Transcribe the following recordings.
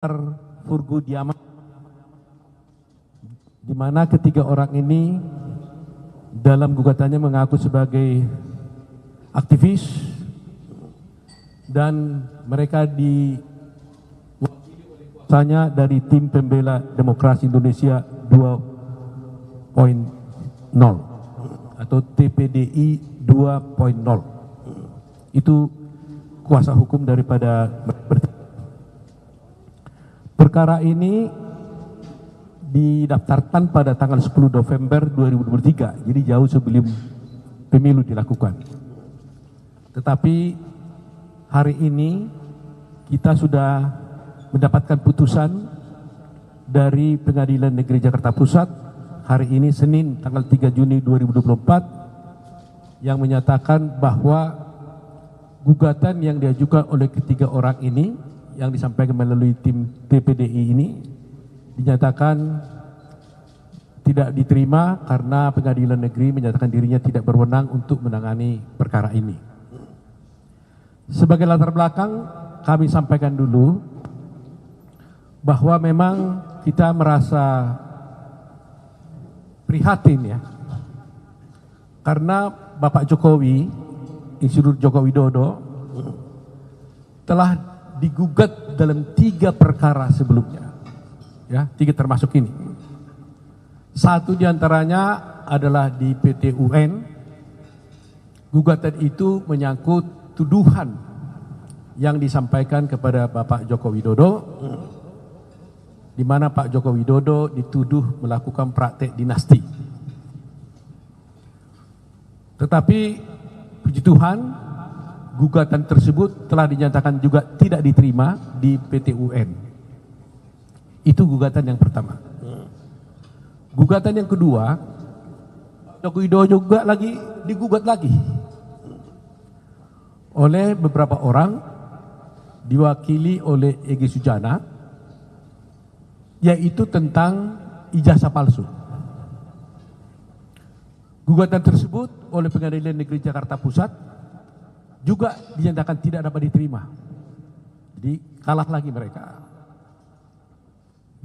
Furgu Diaman, di mana ketiga orang ini dalam gugatannya mengaku sebagai aktivis dan mereka diwakili oleh kuasanya dari tim pembela demokrasi Indonesia 2.0 atau TPDI 2.0. Itu kuasa hukum daripada perkara ini didaftarkan pada tanggal 10 November 2023, jadi jauh sebelum pemilu dilakukan. Tetapi hari ini kita sudah mendapatkan putusan dari Pengadilan Negeri Jakarta Pusat hari ini Senin tanggal 3 Juni 2024 yang menyatakan bahwa gugatan yang diajukan oleh ketiga orang ini yang disampaikan melalui tim TPDI ini dinyatakan tidak diterima karena Pengadilan Negeri menyatakan dirinya tidak berwenang untuk menangani perkara ini. Sebagai latar belakang, kami sampaikan dulu bahwa memang kita merasa prihatin ya, karena Bapak Jokowi, Insinyur Joko Widodo telah digugat dalam 3 perkara sebelumnya, ya, 3 termasuk ini. Satu diantaranya adalah di PT UN. Gugatan itu menyangkut tuduhan yang disampaikan kepada Bapak Joko Widodo, di mana Pak Joko Widodo dituduh melakukan praktek dinasti. Tetapi puji Tuhan, gugatan tersebut telah dinyatakan juga tidak diterima di PT UN. Itu gugatan yang pertama. Gugatan yang kedua, Joko Widodo juga digugat lagi oleh beberapa orang, diwakili oleh Egy Sujana, yaitu tentang ijazah palsu. Gugatan tersebut oleh Pengadilan Negeri Jakarta Pusat juga dinyatakan tidak dapat diterima. Jadi kalah lagi mereka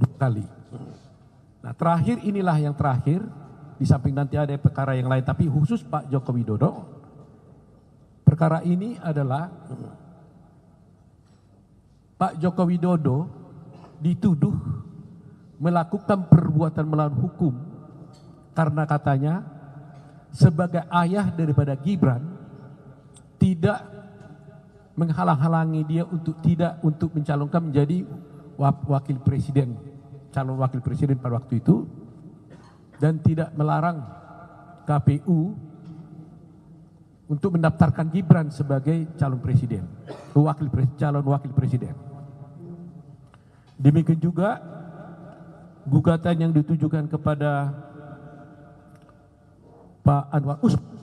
2 kali. Nah, terakhir inilah yang terakhir, di samping nanti ada perkara yang lain, tapi khusus Pak Joko Widodo. Perkara ini adalah Pak Joko Widodo dituduh melakukan perbuatan melawan hukum karena katanya sebagai ayah daripada Gibran tidak menghalang-halangi dia untuk mencalonkan menjadi wakil presiden, calon wakil presiden pada waktu itu, dan tidak melarang KPU untuk mendaftarkan Gibran sebagai calon presiden, calon wakil presiden. Demikian juga gugatan yang ditujukan kepada Pak Anwar Usman.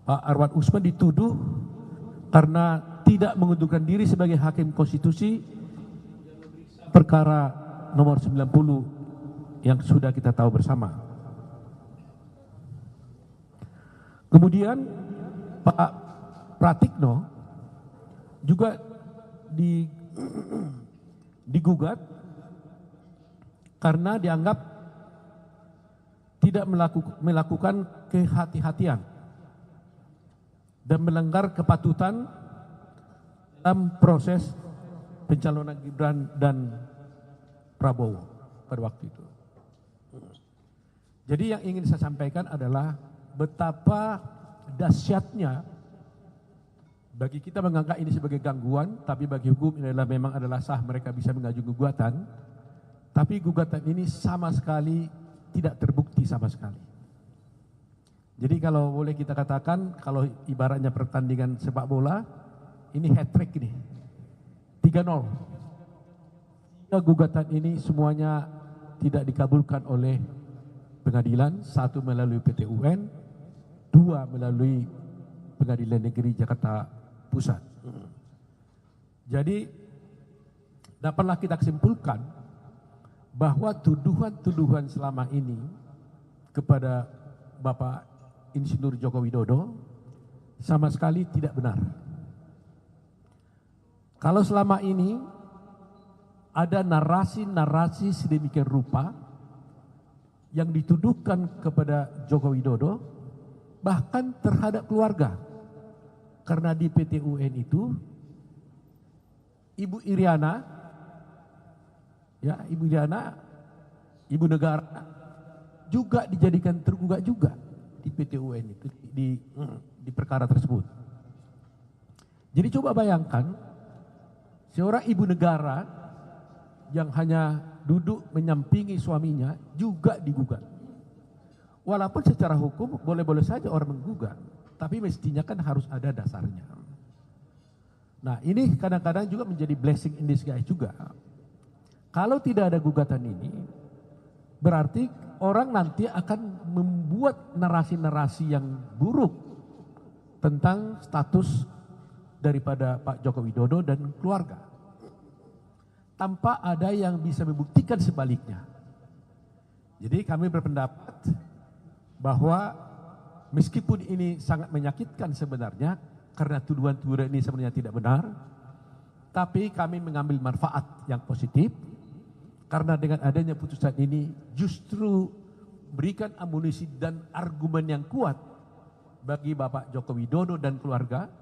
Pak Anwar Usman dituduh karena tidak mengundurkan diri sebagai hakim konstitusi perkara nomor 90 yang sudah kita tahu bersama. Kemudian Pak Pratikno juga digugat karena dianggap tidak melakukan kehati-hatian dan melanggar kepatutan dalam proses pencalonan Gibran dan Prabowo pada waktu itu. Jadi yang ingin saya sampaikan adalah betapa dahsyatnya bagi kita menganggap ini sebagai gangguan, tapi bagi hukum ini memang adalah sah, mereka bisa mengajukan gugatan. Tapi gugatan ini sama sekali tidak terbukti sama sekali. Jadi kalau boleh kita katakan, kalau ibaratnya pertandingan sepak bola, ini hat-trick ini, 3-0. Gugatan ini semuanya tidak dikabulkan oleh pengadilan, 1 melalui PT UN, 2 melalui Pengadilan Negeri Jakarta Pusat. Jadi dapatlah kita simpulkan bahwa tuduhan-tuduhan selama ini kepada Bapak Insinyur Joko Widodo sama sekali tidak benar. Kalau selama ini ada narasi-narasi sedemikian rupa yang dituduhkan kepada Joko Widodo, bahkan terhadap keluarga. Karena di PT UN itu, Ibu Iriana, ya Ibu Iriana, Ibu Negara, juga dijadikan tergugat juga di PT UN itu, di perkara tersebut. Jadi coba bayangkan, seorang ibu negara yang hanya duduk menyampingi suaminya juga digugat. Walaupun secara hukum boleh-boleh saja orang menggugat, tapi mestinya kan harus ada dasarnya. Nah, ini kadang-kadang juga menjadi blessing in disguise juga. Kalau tidak ada gugatan ini, berarti orang nanti akan membuat narasi-narasi yang buruk tentang status daripada Pak Joko Widodo dan keluarga, tanpa ada yang bisa membuktikan sebaliknya. Jadi kami berpendapat bahwa meskipun ini sangat menyakitkan sebenarnya, karena tuduhan-tuduhan ini sebenarnya tidak benar, tapi kami mengambil manfaat yang positif, karena dengan adanya putusan ini justru berikan amunisi dan argumen yang kuat bagi Bapak Joko Widodo dan keluarga,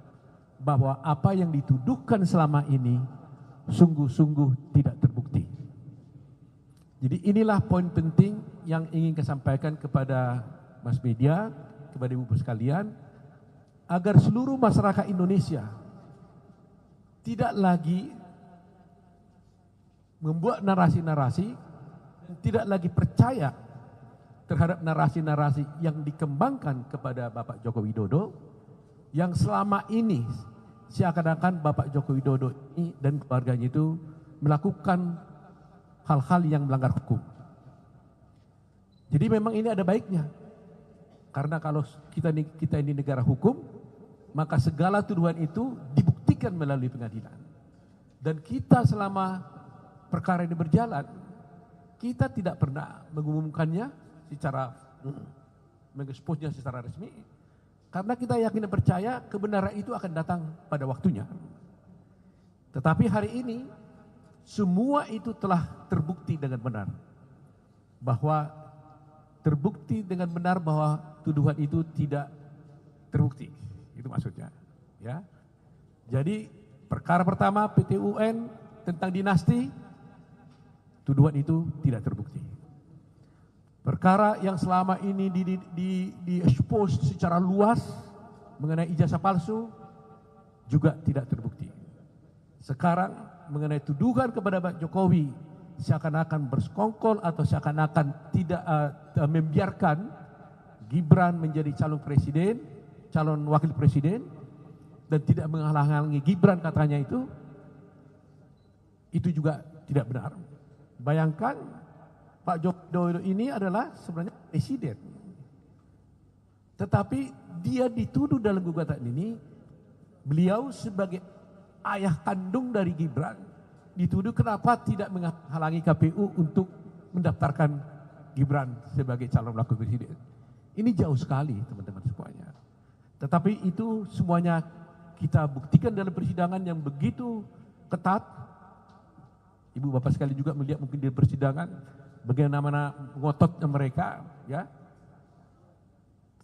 bahwa apa yang dituduhkan selama ini sungguh-sungguh tidak terbukti. Jadi inilah poin penting yang ingin saya sampaikan kepada mass media, kepada ibu sekalian, agar seluruh masyarakat Indonesia tidak lagi membuat narasi-narasi, tidak lagi percaya terhadap narasi-narasi yang dikembangkan kepada Bapak Joko Widodo, yang selama ini seakan-akan Bapak Joko Widodo ini dan keluarganya itu melakukan hal-hal yang melanggar hukum. Jadi memang ini ada baiknya, karena kalau kita ini negara hukum, maka segala tuduhan itu dibuktikan melalui pengadilan. Dan kita selama perkara ini berjalan, kita tidak pernah mengumumkannya secara mengeksposnya secara resmi, karena kita yakin dan percaya kebenaran itu akan datang pada waktunya. Tetapi hari ini semua itu telah terbukti dengan benar, bahwa terbukti dengan benar bahwa tuduhan itu tidak terbukti. Itu maksudnya, ya. Jadi perkara pertama PT UN tentang dinasti, tuduhan itu tidak terbukti. Perkara yang selama ini di expose secara luas mengenai ijazah palsu juga tidak terbukti. Sekarang mengenai tuduhan kepada Pak Jokowi seakan-akan bersekongkol atau seakan-akan tidak membiarkan Gibran menjadi calon presiden, calon wakil presiden, dan tidak menghalang-halangi Gibran katanya itu juga tidak benar. Bayangkan Pak Joko Widodo ini adalah sebenarnya presiden, tetapi dia dituduh dalam gugatan ini, beliau sebagai ayah kandung dari Gibran dituduh kenapa tidak menghalangi KPU untuk mendaftarkan Gibran sebagai calon wakil presiden. Ini jauh sekali teman-teman semuanya. Tetapi itu semuanya kita buktikan dalam persidangan yang begitu ketat. Ibu bapak sekali juga melihat mungkin di persidangan bagaimana ngototnya mereka, ya.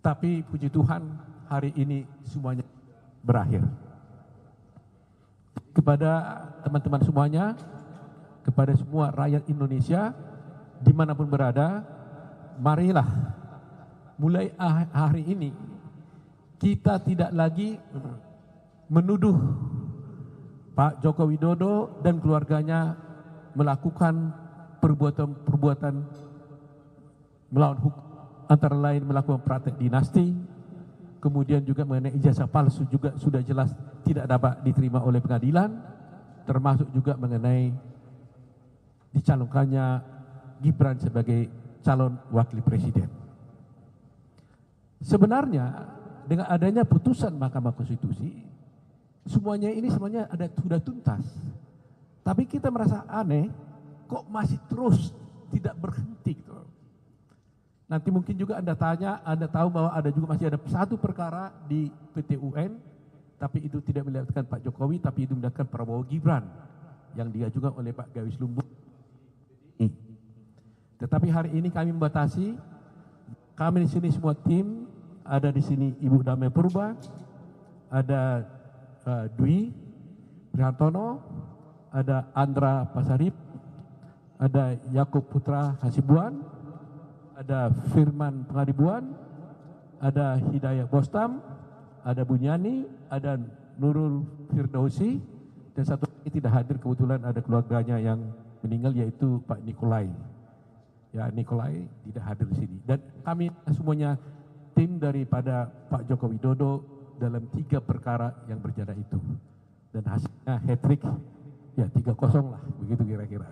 Tapi puji Tuhan hari ini semuanya berakhir. Kepada teman-teman semuanya, kepada semua rakyat Indonesia dimanapun berada, marilah mulai hari ini kita tidak lagi menuduh Pak Joko Widodo dan keluarganya melakukan perbuatan-perbuatan melawan hukum, antara lain melakukan praktek dinasti, kemudian juga mengenai ijazah palsu juga sudah jelas tidak dapat diterima oleh pengadilan, termasuk juga mengenai dicalonkannya Gibran sebagai calon wakil presiden. Sebenarnya dengan adanya putusan Mahkamah Konstitusi, semuanya ini sebenarnya sudah tuntas. Tapi kita merasa aneh, kok masih terus tidak berhenti gitu. Nanti mungkin juga Anda tanya, Anda tahu bahwa ada juga masih ada satu perkara di PT UN, tapi itu tidak melibatkan Pak Jokowi, tapi itu melibatkan Prabowo Gibran, yang diajukan oleh Pak Gawis Lumbung. Tetapi hari ini kami membatasi, kami di sini semua tim, ada di sini Ibu Damai Purba, ada Dwi Prihartono, ada Andra Pasarip, ada Yakub Putra Hasibuan, ada Firman Pengadibuan, ada Hidayah Bostam, ada Bunyani, ada Nurul Firdausi, dan satu lagi tidak hadir kebetulan ada keluarganya yang meninggal yaitu Pak Nikolai. Ya, Nikolai tidak hadir di sini. Dan kami semuanya tim daripada Pak Joko Widodo dalam 3 perkara yang berjalan itu. Dan hasilnya hat-trick, ya 3-0 lah, begitu kira-kira.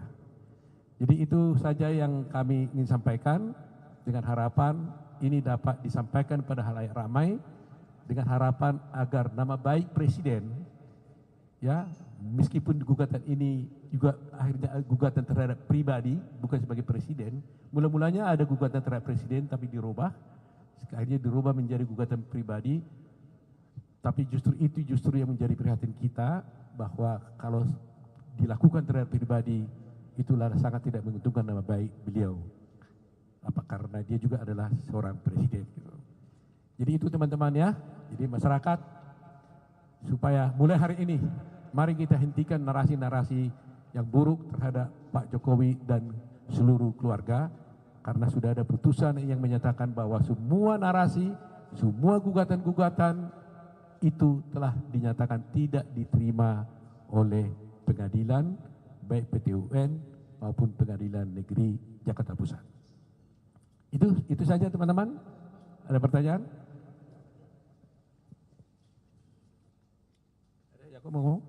Jadi itu saja yang kami ingin sampaikan dengan harapan ini dapat disampaikan pada halayak ramai dengan harapan agar nama baik Presiden, ya meskipun gugatan ini juga akhirnya gugatan terhadap pribadi bukan sebagai Presiden, mula-mulanya ada gugatan terhadap Presiden tapi dirubah, akhirnya dirubah menjadi gugatan pribadi, tapi justru yang menjadi perhatian kita bahwa kalau dilakukan terhadap pribadi itulah sangat tidak menguntungkan nama baik beliau, karena dia juga adalah seorang Presiden gitu. Jadi itu teman-teman ya. Jadi masyarakat supaya mulai hari ini mari kita hentikan narasi-narasi yang buruk terhadap Pak Jokowi dan seluruh keluarga, karena sudah ada putusan yang menyatakan bahwa semua narasi, semua gugatan-gugatan itu telah dinyatakan tidak diterima oleh pengadilan baik PT UN maupun Pengadilan Negeri Jakarta Pusat. Itu saja teman-teman. Ada pertanyaan? Ada Yakob mau ngomong?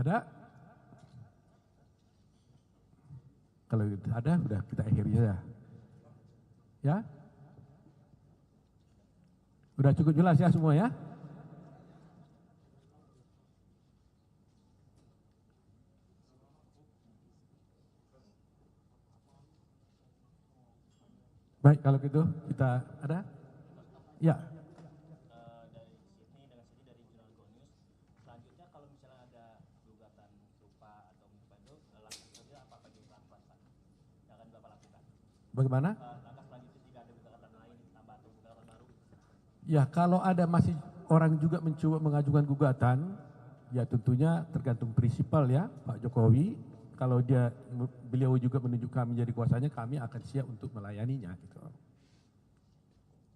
Ada? Kalau ada, sudah kita akhiri saja. Ya? Sudah cukup jelas ya semua ya? Baik, kalau gitu kita ada? Ya. Dari Sydney dari Jurnal Go News. Selanjutnya kalau misalnya ada gugatan serupa atau itu langkah selanjutnya apa bagi Bapak yang akan Bapak lakukan? Bagaimana? Langkah selanjutnya jika ada gugatan lain tambah atau gugatan baru? Ya, kalau ada masih orang juga mencoba mengajukan gugatan, ya tentunya tergantung prinsipal ya Pak Jokowi. Kalau beliau juga menunjuk kami jadi kuasanya, kami akan siap untuk melayaninya gitu.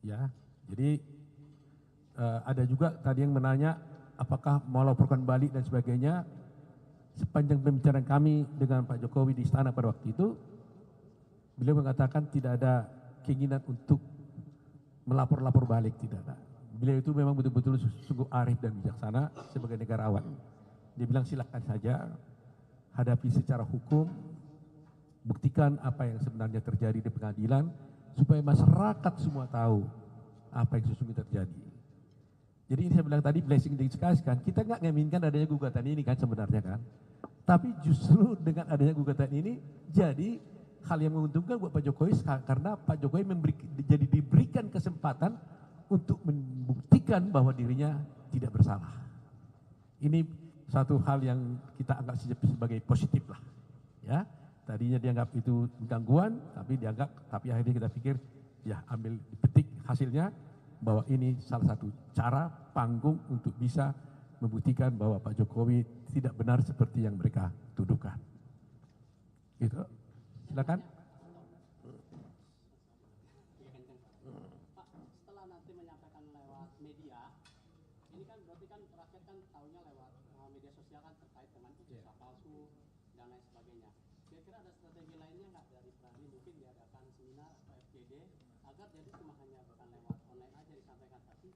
Ya, jadi ada juga tadi yang menanya apakah mau laporkan balik dan sebagainya. Sepanjang pembicaraan kami dengan Pak Jokowi di istana pada waktu itu, beliau mengatakan tidak ada keinginan untuk melapor balik, tidak ada. Beliau itu memang betul-betul sungguh arif dan bijaksana sebagai negarawan. Dia bilang silakan saja, hadapi secara hukum, buktikan apa yang sebenarnya terjadi di pengadilan, supaya masyarakat semua tahu apa yang sesungguhnya terjadi. Jadi ini saya bilang tadi blessing in disguise kan, kita nggak menginginkan adanya gugatan ini kan sebenarnya kan. Tapi justru dengan adanya gugatan ini jadi hal yang menguntungkan buat Pak Jokowi, karena Pak Jokowi jadi diberikan kesempatan untuk membuktikan bahwa dirinya tidak bersalah. Ini satu hal yang kita anggap sebagai positif lah. Ya, tadinya dianggap itu gangguan, tapi akhirnya kita pikir ya ambil dipetik hasilnya bahwa ini salah satu cara panggung untuk bisa membuktikan bahwa Pak Jokowi tidak benar seperti yang mereka tuduhkan. Gitu. Silakan. Pak, setelah nanti menyampaikan lewat media, ini kan berarti kan rakyat kan tahunya lewat media sosial kan terkait dengan ijazah palsu dan lain sebagainya. Kira-kira ada strategi lainnya nggak dari Pradi, mungkin diadakan seminar atau FGD agar jadi cuma hanya bukan lewat online aja disampaikan, tapi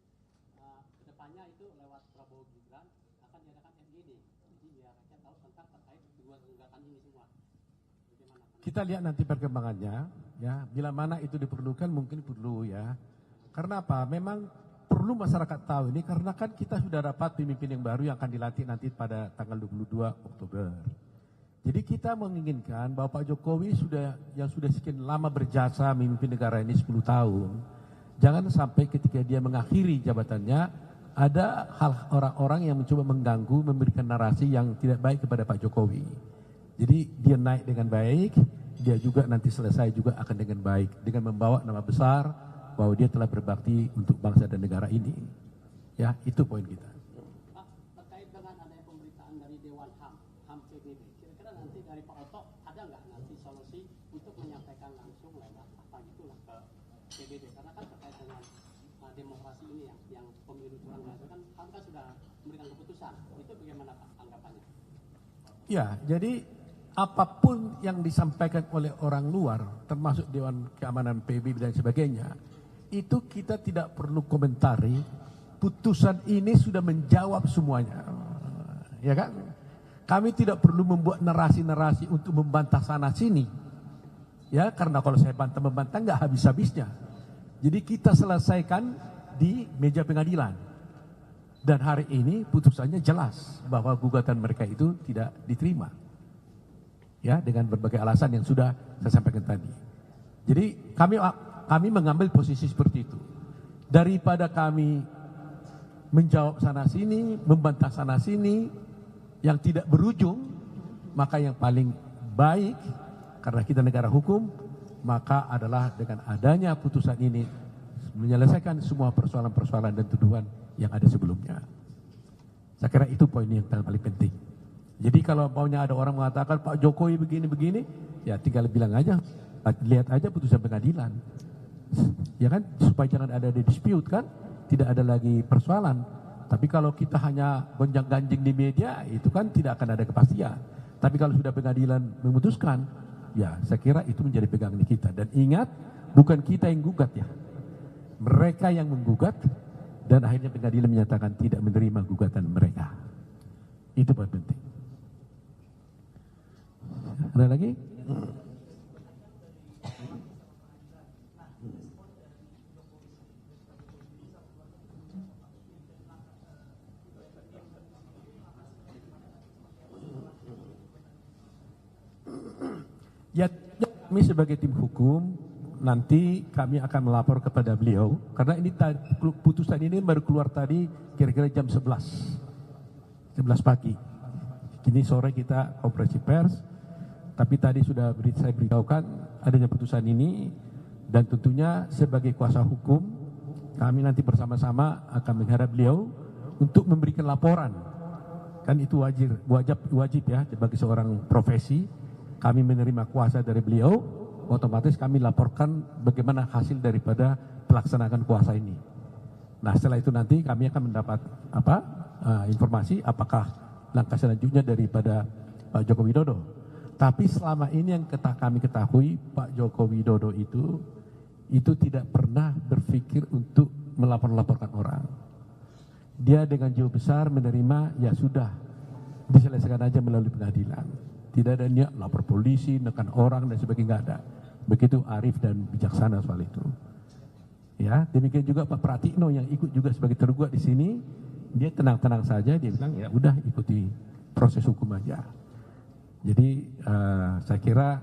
kedepannya itu lewat Prabowo Gibran akan diadakan FGD, jadi biar rakyat tahu tentang terkait kedua gugatan ini semua. Bagaimana? Kita lihat nanti perkembangannya, ya. Bila mana itu diperlukan mungkin perlu ya. Karena apa? Memang perlu masyarakat tahu ini karena kan kita sudah dapat pemimpin yang baru yang akan dilantik nanti pada tanggal 22 Oktober. Jadi kita menginginkan bahwa Pak Jokowi yang sudah sekian lama berjasa memimpin negara ini 10 tahun, jangan sampai ketika dia mengakhiri jabatannya, ada hal orang-orang yang mencoba mengganggu, memberikan narasi yang tidak baik kepada Pak Jokowi. Jadi dia naik dengan baik, dia juga nanti selesai juga akan dengan baik, dengan membawa nama besar bahwa dia telah berbakti untuk bangsa dan negara ini. Ya, itu poin kita. Pak, terkait dengan adanya pemberitaan dari Dewan HAM PBB, kira-kira nanti dari Pak Oto ada nggak nanti solusi untuk menyampaikan langsung lewat apa gitulah ke PBB? Karena kan terkait dengan demokrasi ini yang pemilu curang itu kan HAM kan sudah memberikan keputusan. Itu bagaimana Pak anggapannya? Ya, jadi apapun yang disampaikan oleh orang luar, termasuk Dewan Keamanan PBB dan sebagainya, itu kita tidak perlu komentari. Putusan ini sudah menjawab semuanya, ya kan? Kami tidak perlu membuat narasi-narasi untuk membantah sana sini, ya, karena kalau saya membantah nggak habis-habisnya. Jadi kita selesaikan di meja pengadilan, dan hari ini putusannya jelas bahwa gugatan mereka itu tidak diterima, ya, dengan berbagai alasan yang sudah saya sampaikan tadi. Jadi kami mengambil posisi seperti itu, daripada kami menjawab sana sini, membantah sana sini yang tidak berujung, maka yang paling baik karena kita negara hukum, maka adalah dengan adanya putusan ini menyelesaikan semua persoalan-persoalan dan tuduhan yang ada sebelumnya. Saya kira itu poin yang paling penting. Jadi kalau maunya ada orang mengatakan Pak Jokowi begini-begini, ya tinggal bilang aja, lihat aja putusan pengadilan, ya kan, supaya jangan ada dispute kan. Tidak ada lagi persoalan. Tapi kalau kita hanya gonjang-ganjing di media, itu kan tidak akan ada kepastian. Tapi kalau sudah pengadilan memutuskan, ya saya kira itu menjadi pegangan kita. Dan ingat, bukan kita yang gugat ya. Mereka yang menggugat, dan akhirnya pengadilan menyatakan tidak menerima gugatan mereka. Itu poin penting. Ada lagi? Ya, kami sebagai tim hukum nanti kami akan melapor kepada beliau karena ini putusan ini baru keluar tadi kira-kira jam 11 pagi. Kini sore kita konferensi pers, tapi tadi sudah saya beritahukan adanya putusan ini, dan tentunya sebagai kuasa hukum kami nanti bersama-sama akan menghadap beliau untuk memberikan laporan. Kan itu wajib ya sebagai seorang profesi. Kami menerima kuasa dari beliau, otomatis kami laporkan bagaimana hasil daripada pelaksanaan kuasa ini. Nah setelah itu nanti kami akan mendapat informasi apakah langkah selanjutnya daripada Pak Joko Widodo. Tapi selama ini yang kami ketahui, Pak Joko Widodo itu tidak pernah berpikir untuk melaporkan orang. Dia dengan jiwa besar menerima, ya sudah diselesaikan aja melalui pengadilan. Tidak ada niat lapor polisi, nekan orang dan sebagainya, nggak ada. Begitu arif dan bijaksana soal itu. Ya, demikian juga Pak Pratikno yang ikut juga sebagai tergugat di sini, dia tenang-tenang saja, dia bilang ya udah ikuti proses hukum aja. Jadi saya kira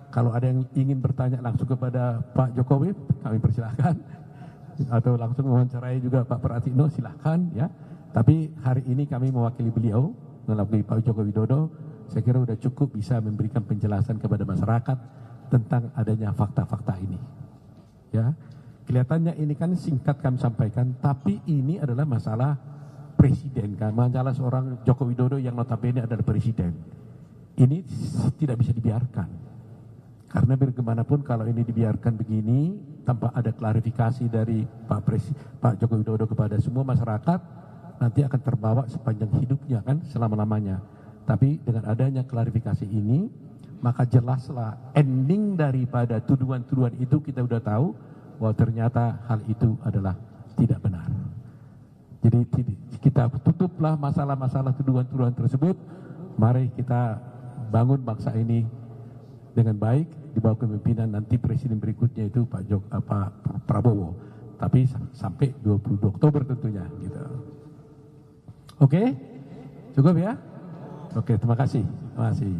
kalau ada yang ingin bertanya langsung kepada Pak Jokowi, kami persilahkan. Atau langsung mewawancarai juga Pak Pratikno, silahkan ya. Tapi hari ini kami mewakili beliau melalui Pak Joko Widodo. Saya kira sudah cukup bisa memberikan penjelasan kepada masyarakat tentang adanya fakta-fakta ini. Ya, kelihatannya ini kan singkat kami sampaikan, tapi ini adalah masalah presiden kan, masalah seorang Joko Widodo yang notabene adalah presiden. Ini tidak bisa dibiarkan. Karena bagaimanapun kalau ini dibiarkan begini tanpa ada klarifikasi dari Pak Joko Widodo kepada semua masyarakat, nanti akan terbawa sepanjang hidupnya kan, selama-lamanya. Tapi dengan adanya klarifikasi ini, maka jelaslah ending daripada tuduhan-tuduhan itu kita sudah tahu bahwa ternyata hal itu adalah tidak benar. Jadi kita tutuplah masalah-masalah tuduhan-tuduhan tersebut. Mari kita bangun bangsa ini dengan baik di bawah kepemimpinan nanti presiden berikutnya itu Pak Prabowo. Tapi sampai 22 Oktober tentunya gitu. Oke? Cukup ya? Oke, terima kasih. Terima kasih.